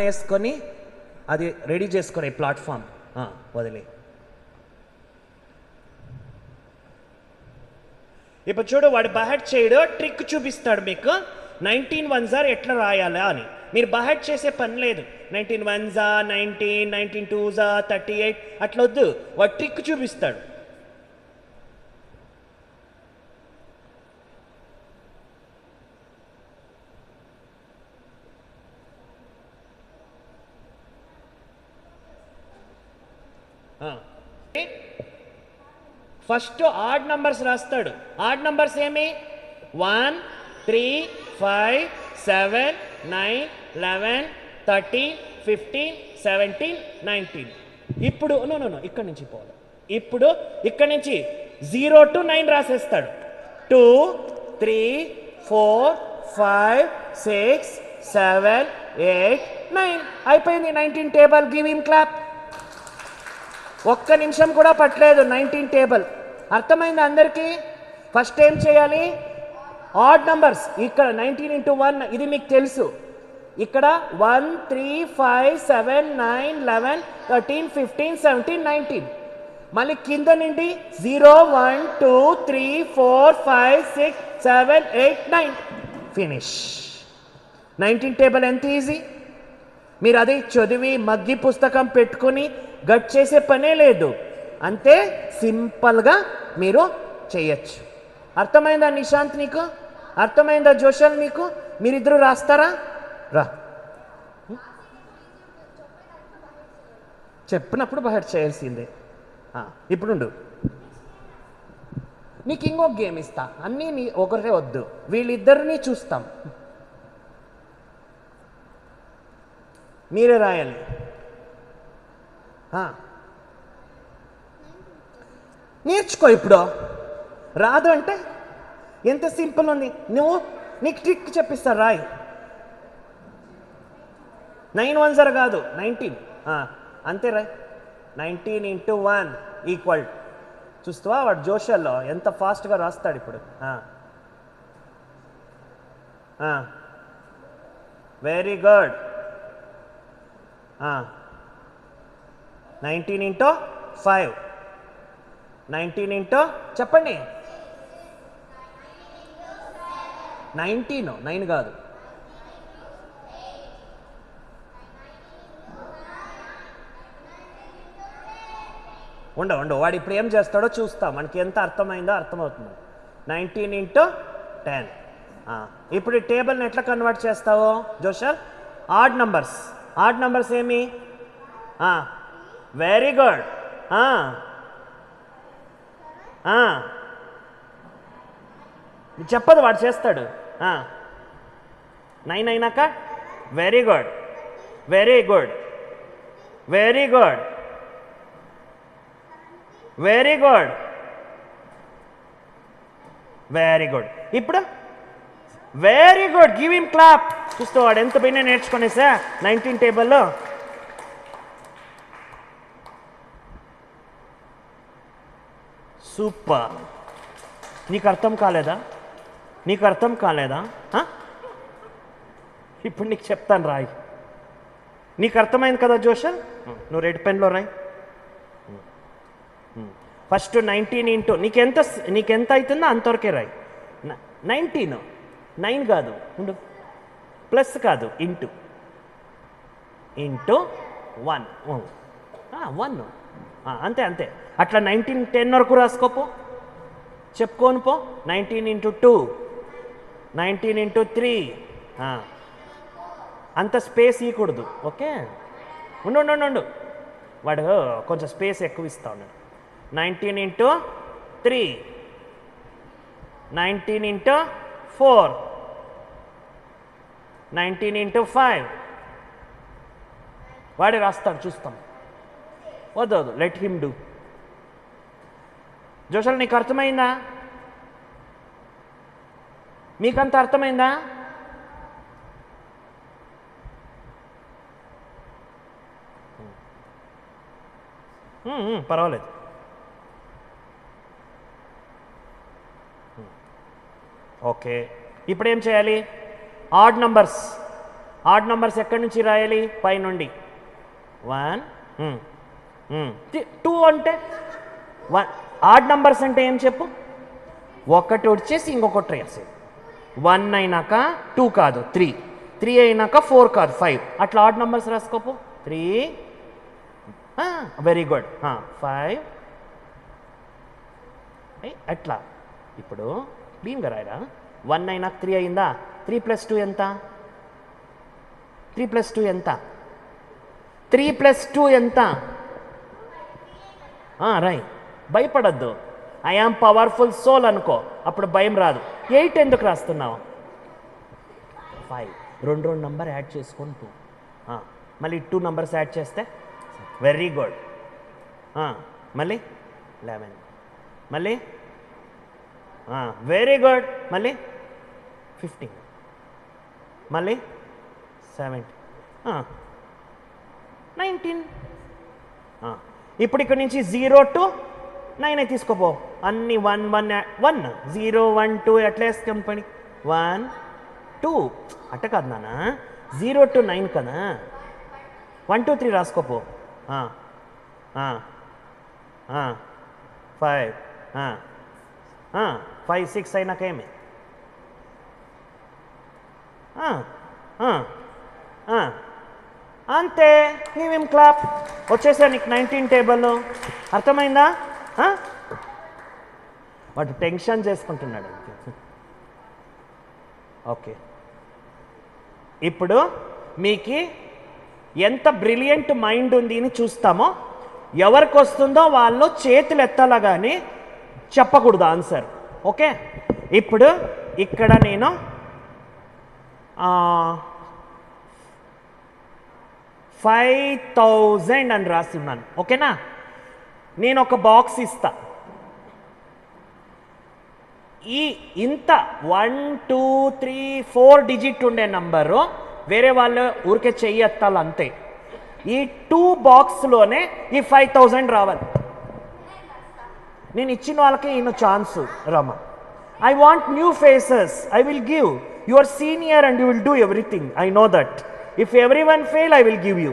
వేసుకొని అది రెడీ చేసుకుని ప్లాట్ఫామ్ వదిలే. ఇప్పుడు చూడు, వాడు బహెడ్ చేయడు, ట్రిక్ చూపిస్తాడు మీకు. 19 1s ఎట్లా రాయాలా అని. మీరు బహెడ్ చేసే పని లేదు. 19 1s 19, 19 2s 38 అట్లా వద్దు, వాడు ట్రిక్ చూపిస్తాడు. ఫస్ట్ ఆడ్ నంబర్స్ రాస్తాడు. ఆడ్ నంబర్స్ ఏమి? 1 3 5 7 9 11 13 15 17 19. ఇప్పుడు ఇక్కడి నుంచి పోవాలి. ఇప్పుడు ఇక్కడి నుంచి 0 to 9 రాసేస్తాడు. 2 3 4 5 6 7 8 9 అయిపోయింది 19 టేబుల్. Give him clap. ఒక్క నిమిషం కూడా పట్టలేదు 19 టేబుల్. అర్థమైంది అందరికీ? ఫస్ట్ ఏం చేయాలి? Add numbers. ఇక్కడ 19 into 1 ఇది మీకు తెలుసు. ఇక్కడ 1 3 5 7 9 11 13 15 17 19. మళ్ళీ కింద నుండి 0 1 2 3 4 5 6 7 8 9 ఫినిష్. 19 టేబుల్ ఎంత ఈజీ. మీరు అది చదివి మగ్గి పుస్తకం పెట్టుకుని గట్ చేసే పనే లేదు. అంతే సింపుల్గా మీరు చేయొచ్చు. అర్థమైందా నిశాంత్ నీకు? అర్థమైందా జోషల్ నీకు? మీరిద్దరూ రాస్తారా? రా, చెప్పినప్పుడు బయట చేయాల్సిందే. ఇప్పుడుండు, నీకు ఇంకొక గేమ్ ఇస్తా. అన్నీ నీ ఒకరే వద్దు, వీళ్ళిద్దరినీ చూస్తాం. మీరే రాయాలి. నేర్చుకో. ఇప్పుడు రాదు అంటే ఎంత సింపుల్ ఉంది. నీకు ట్రిక్ చెప్పిస్తా, రాయ్. 9 1s కాదు 19. అంతే రాయ్. 19 into 1 equal. చూస్తావా వాడు జోషల్లో ఎంత ఫాస్ట్గా రాస్తాడు ఇప్పుడు. Very good. 19 into 5. 19 into చెప్పండి. 19 9 కాదు. ఉండు వాడు ఇప్పుడు ఏం చేస్తాడో చూస్తాం. మనకి ఎంత అర్థమైందో అర్థమవుతుంది. 19 into 10. ఇప్పుడు ఈ టేబుల్ని ఎట్లా కన్వర్ట్ చేస్తావో Joshal? Odd numbers. Odd numbers ఏమి? Very good. చెప్పదు, వాడు చేస్తాడు. 9 అయినాక very good, very good, very good, very good, very good. ఇప్పుడు very good. Give him clap. చూస్తూ వాడు ఎంత పైన నేర్చుకునేసా 19 టేబుల్లో. సూపర్. నీకు అర్థం కాలేదా? నీకు అర్థం కాలేదా? ఇప్పుడు నీకు చెప్తాను, రాయి. నీకు అర్థమైంది కదా జోషన్? నువ్వు రెడ్ పెన్లో రాయి. ఫస్ట్ 19 into నీకెంత అవుతుందో అంతవరకే రాయి. 19 9 కాదు, ఉండు, ప్లస్ కాదు, ఇంటూ 1 1. అంతే అంతే. అట్లా 19 10 వరకు రాసుకోపో, చెప్పుకోను పో. 19 into 2, 19 into 3. అంత స్పేస్ ఇవ్వకూడదు. ఓకే, ఉండు. వాడు కొంచెం స్పేస్ ఎక్కువ ఇస్తా ఉన్నాడు. 19 into 3, 19 into 4, 19 into 5. వాడే రాస్తాడు, చూస్తాం. వద్దు, లెట్ హిమ్ డూ. జోషల్ నీకు అర్థమైందా? మీకంత అర్థమైందా? పర్వాలేదు. ఓకే, ఇప్పుడు ఏం చేయాలి? Add numbers. ఆడ్ నంబర్స్ ఎక్కడి నుంచి రాయాలి? పై నుండి. 1 2 అంటే 1. ఆడ్ నంబర్స్ అంటే ఏం చెప్పు? ఒకటి వచ్చేసి ఇంకొకటి రాసేది. 1 అయినాక 2 కాదు 3, 3 అయినాక 4 కాదు 5. అట్లా ఆడ్ నంబర్స్ రాసుకోపు. 3 వెరీ గుడ్ 5 అట్లా. ఇప్పుడు క్లీన్గా రాయరా. 1 అయినాక 3 అయిందా? 3 + 2 ఎంత? 3 + 2 ఎంత? 3 + 2 ఎంత? రై. భయపడద్దు. ఐ యామ్ పవర్ఫుల్ సోల్ అనుకో, అప్పుడు భయం రాదు. 8 ఎందుకు రాస్తున్నావు? 5. 2 నంబర్ యాడ్ చేసుకొని 2. మళ్ళీ 2 నంబర్స్ యాడ్ చేస్తే వెరీ గుడ్. మళ్ళీ 11. మళ్ళీ వెరీ గుడ్. మళ్ళీ 15. మళ్ళీ 17, 19. ఇప్పుడు ఇక్కడ నుంచి 0 to 9 తీసుకోపో. అన్ని 1 1 1 0 1 2 ఎట్లా వేస్తాం పని? 1 2 అట్ట కాదు నాన్న, 0 to 9 కదా. 1 2 3 రాసుకోపో. 5 5 6 అయినాక ఏమి? అంతే. నీవేం క్లాప్ వచ్చేసా నీకు 19 టేబుల్. అర్థమైందా? వాడు టెన్షన్ చేసుకుంటున్నాడు. ఓకే, ఇప్పుడు మీకు ఎంత బ్రిలియంట్ మైండ్ ఉంది అని చూస్తామో. ఎవరికి వస్తుందో వాళ్ళు చేతులు ఎత్తాలా కానీ చెప్పకూడదు ఆన్సర్. ఓకే, ఇప్పుడు ఇక్కడ నేను 5000 అని రాస్తున్నాను. ఓకేనా? నేను ఒక బాక్స్ ఇస్తా. ఇంత 1 2 3 4 డిజిట్ ఉండే నంబరు వేరే వాళ్ళు ఊరికే చెయ్యి ఎత్తాలి అంతే. ఈ 2 బాక్స్లోనే ఈ 5000 రావాలి. నేను ఇచ్చిన వాళ్ళకి ఈయన chance Rama. I want new faces. I will give. You are senior and you will do everything. I know that. If every one fail I will give you.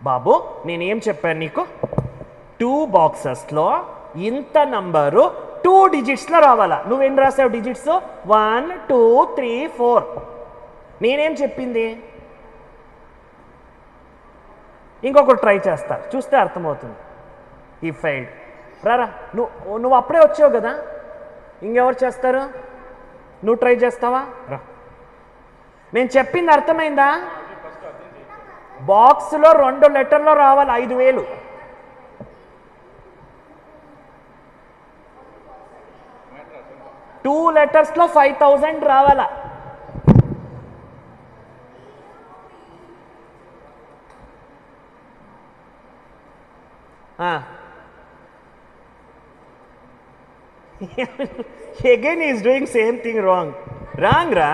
బాబు నేనేం చెప్పాను నీకు? 2 బాక్సెస్లో ఇంత నంబరు 2 డిజిట్స్లో రావాలా. నువ్వేం రాసావు డిజిట్స్? 1 2 3 4. నేనేం చెప్పింది? ఇంకొకటి ట్రై చేస్తా, చూస్తే అర్థమవుతుంది. ఈ ఫెయిల్డ్. రారా, నువ్వు అప్పుడే వచ్చావు కదా, ఇంకెవరు చేస్తారు? నువ్వు ట్రై చేస్తావా? రా. నేను చెప్పింది అర్థమైందా? బాక్స్లో 2 లెటర్లో రావాలి 5000. టూ లెటర్స్లో 5000 రావాలా. Again is doing same thing wrong. Wrong రా.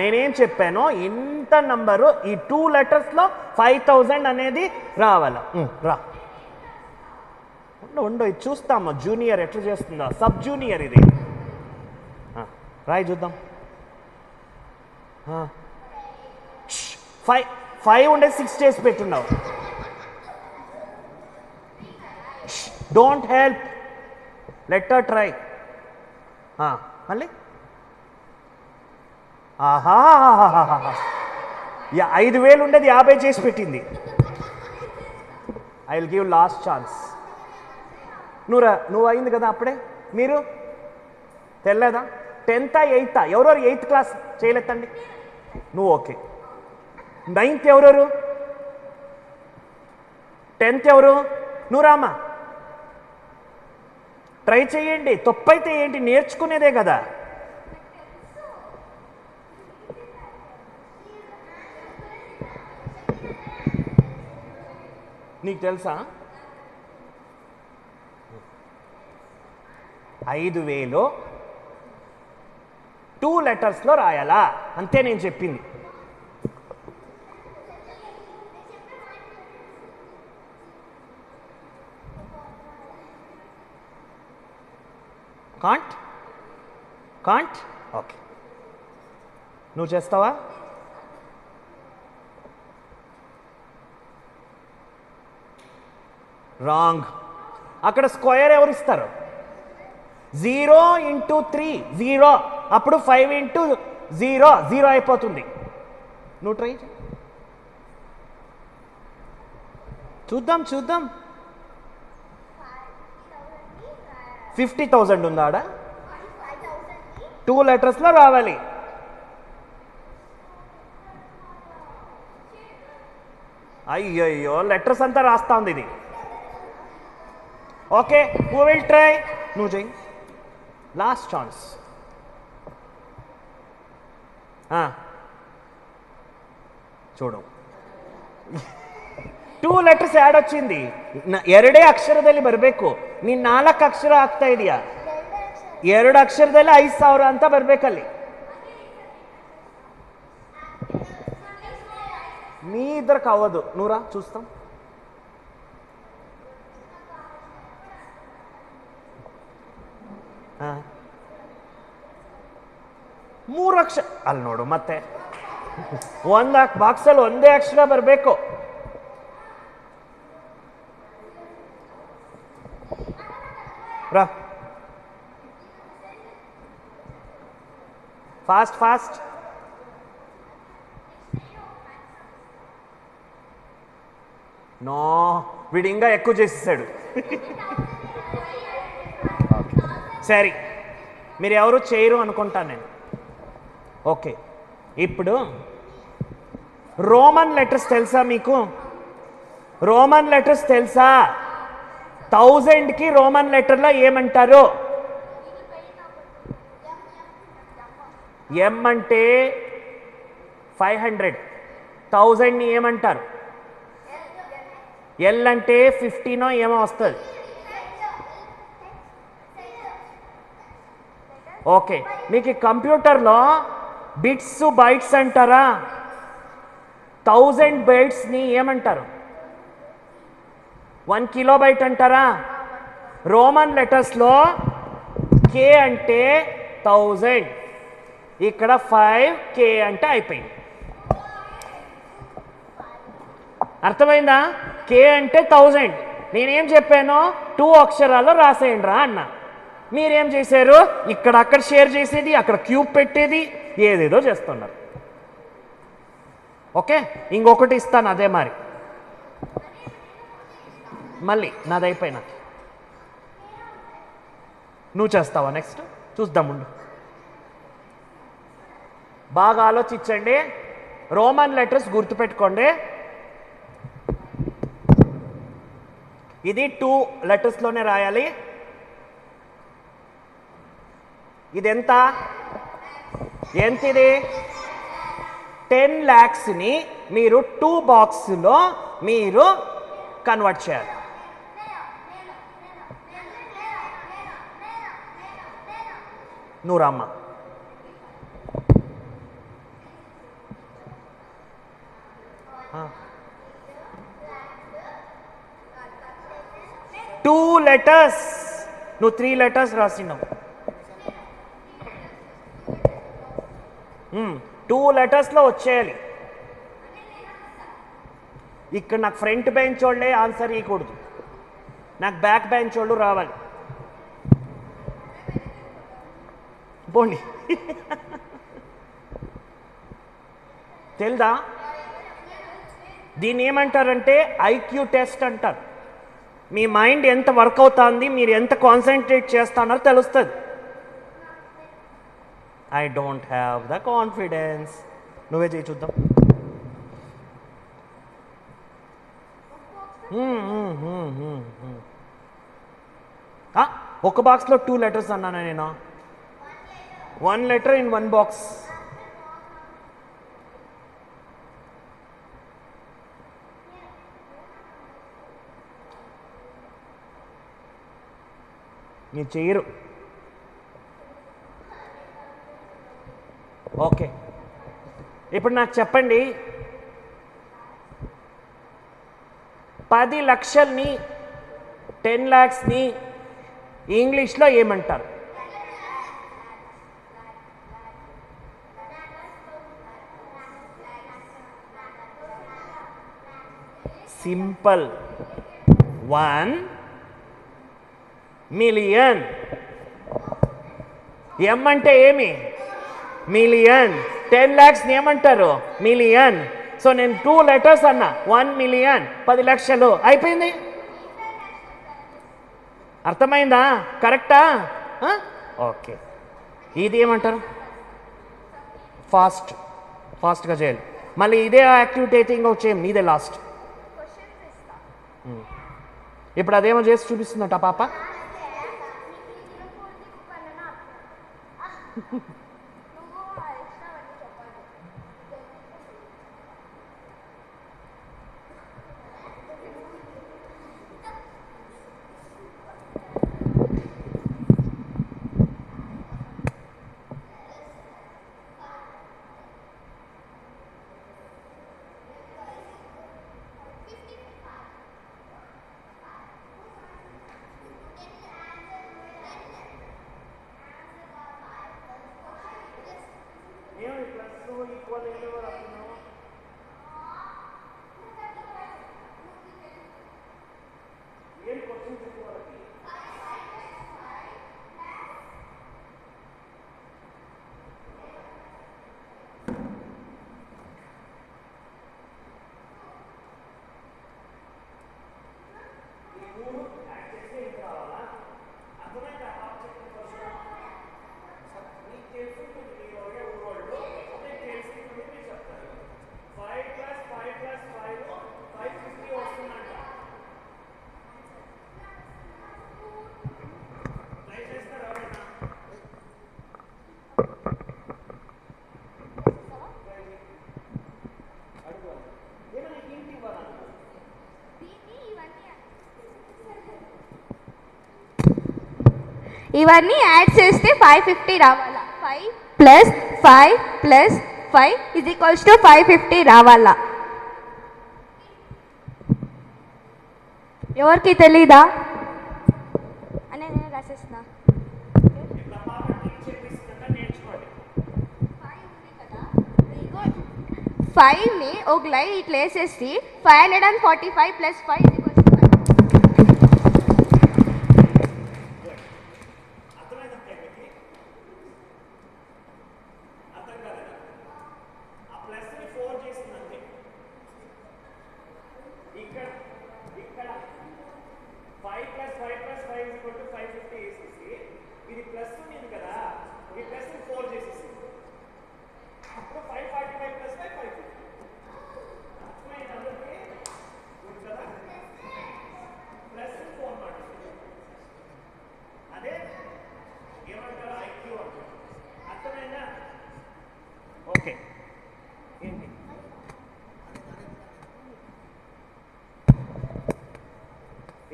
నేనేం చెప్పానో ఇంత నంబరు ఈ 2 లెటర్స్లో 5000 అనేది రావాలా. రా ఉండు ఇది చూస్తాము. జూనియర్ ఎట్లా చేస్తుందా? సబ్ జూనియర్ ఇది. రాయి చూద్దాం. 5 ఉండే 6 చేసి పెట్టున్నావు. Don't help, let her try. మళ్ళీ 5000 ఉండేది 50 చేసి పెట్టింది. I will give last chance. నువ్వు అయింది కదా అప్పుడే. మీరు తెల్లేదా? 10th 8th? ఎవరెవరు 8th క్లాస్ చేయలేదండి? నువ్వు ఓకే. 9th ఎవరెవరు? 10th ఎవరు? నువ్వు రామా, ట్రై చేయండి. తప్పైతే ఏంటి, నేర్చుకునేదే కదా. నీకు తెలుసా 5000 2 లెటర్స్లో రాయాలా అంతే నేను చెప్పింది. కాంట్ కాంట్ ఓకే, నువ్వు చేస్తావా? రాంగ్. అక్కడ స్క్వేర్ ఎవరు ఇస్తారు? 0 × 3 0, అప్పుడు 5 × 0 0 అయిపోతుంది. నువ్వు ట్రై చేయి, చూద్దాం చూద్దాం. 50,000 ఉందా ఆడ? 2 లెటర్స్లో రావాలి. అయ్యయ్యో, లెటర్స్ అంతా రాస్తా ఉంది ఇది. Okay, who will try? నువ్వు చెయ్యి, లాస్ట్ ఛాన్స్. చూడు, 2 ಲೆಟರ್ಸ್ ಯಾಡ್ వచ్చింది. ಎರಡೇ ಅಕ್ಷರದಲ್ಲಿ ಬರಬೇಕು. ನೀನು 4 ಅಕ್ಷರ ಆಗ್ತಾ ಇದೆಯಾ? 2 ಅಕ್ಷರದಲ್ಲಿ 5,000 ಅಂತ ಬರಬೇಕಲ್ಲಿ. మీ ఇద్దరికి అవ్వదు. నూరా చూస్తాం. ಮೂರು ಅಕ್ಷರ ಅಲ್ಲಿ ನೋಡು, ಮತ್ತೆ ಒಂದು ಬಾಕ್ಸಲ್ಲಿ ಒಂದೇ ಅಕ್ಷರ ಬರಬೇಕು. ರಾ ఫాస్ట్ ఫాస్ట్. నో, వీడు ఇంకా ఎక్కువ చేసేసాడు. సరే, మీరు ఎవరు చేయరు అనుకుంటాను నేను. ఓకే, ఇప్పుడు రోమన్ లెటర్స్ తెలుసా మీకు? రోమన్ లెటర్స్ తెలుసా? 1000కి రోమన్ లెటర్లో ఏమంటారు? ఎం అంటే 500, 1000ని ఏమంటారు? ఎల్ అంటే 15 ఏమో వస్తుంది. ఓకే, మీకు కంప్యూటర్లో బిట్స్ బైట్స్ అంటారా? 1000 బైట్స్ని ఏమంటారు? 1 కిలోబైట్ అంటారా? రోమన్ లెటర్స్లో కే అంటే 1000, ఇక్కడ 5K అంటే అయిపోయింది. అర్థమైందా? కే అంటే 1000. నేనేం చెప్పాను? 2 అక్షరాల్లో రాసేయండి రా అన్న. మీరేం చేశారు? ఇక్కడ అక్కడ షేర్ చేసేది, అక్కడ క్యూబ్ పెట్టేది, ఏదేదో చేస్తున్నారు. ఓకే, ఇంకొకటి ఇస్తాను అదే మరి. మళ్ళీ నాది అయిపోయినా నువ్వు చేస్తావా? నెక్స్ట్ చూద్దాముండు. బాగా ఆలోచించండి. రోమన్ లెటర్స్ గుర్తుపెట్టుకోండి. ఇది 2 లెటర్స్లోనే రాయాలి. ఇది ఎంత? ఇది 10 lakhsని మీరు 2 బాక్స్లో మీరు కన్వర్ట్ చేయాలి. నూరమ్మ, టూ లెటర్స్. నువ్వు 3 లెటర్స్ రాసినావు. 2 లెటర్స్లో వచ్చేయాలి. ఇక్కడ నాకు ఫ్రంట్ బెంచ్ వాళ్ళే ఆన్సర్ ఇవ్వకూడదు, నాకు బ్యాక్ బెంచ్ వాళ్ళు రావాలి. పోండి. తెలుదా? దీన్ని ఏమంటారంటే ఐక్యూ టెస్ట్ అంటారు. మీ మైండ్ ఎంత వర్క్ అవుతుంది, మీరు ఎంత కాన్సన్ట్రేట్ చేస్తున్నారో తెలుస్తుంది. I don't have the confidence. నువ్వే చేయి చూద్దాం. ఒక బాక్స్లో 2 లెటర్స్ అన్నాను నేను. 1 లెటర్ ఇన్ 1 బాక్స్. మీరు చెయ్యరు. ఓకే, ఇప్పుడు నాకు చెప్పండి, 10 లక్షల్ని 10 lakhsని ఇంగ్లీష్లో ఏమంటారు? Simple 1 million. ఎం అంటే ఏమి? మిలియన్. 10 lakhs ఏమంటారు? మిలియన్. సో నేను 2 letters అన్నా, 1 million 10 లక్షలు అయిపోయింది. అర్థమైందా? కరెక్టా? ఓకే. ఇది ఏమంటారు? ఫాస్ట్గా చేయాలి. మళ్ళీ ఇదే యాక్టివిటీ అయితే ఇంకొక చేయం, నీదే లాస్ట్. ఇప్పుడు అదేమో చేసి చూపిస్తుందట పాప. ఇవన్నీ యాడ్ చేస్తే 550 రావాలా. 5 + 5 + 5 = 550 రావాలా. ఎవరికి తెలీదా? అనే నేను రాసేస్తున్నా. 5ని ఒక లైన్ ఇట్లా వేసేసి 545 + 5 = 5. ఓకే. ఏంటి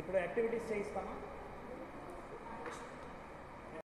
ఇప్పుడు యాక్టివిటీస్ చేయిస్తామా?